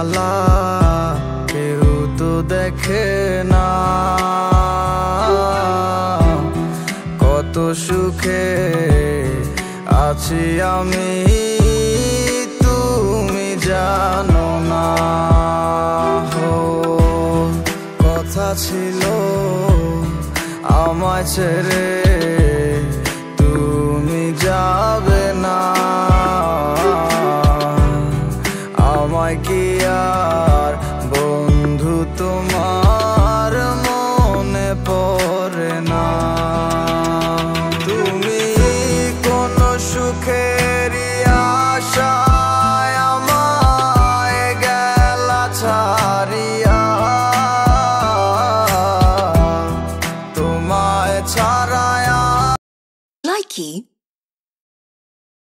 জ্বালা কেউ তো দেখে না, কত সুখে আছি আমি তুমি জানো না। কথা ছিল আমায় ছেড়ে তুমি যাবে না, আমায় কি আর বন্ধু তোমার মনে পড়ে না? তুমি কোন সুখেরই আশায় আমায় গেলা ছাড়িয়া, তোমায় ছাড়ায়া Likey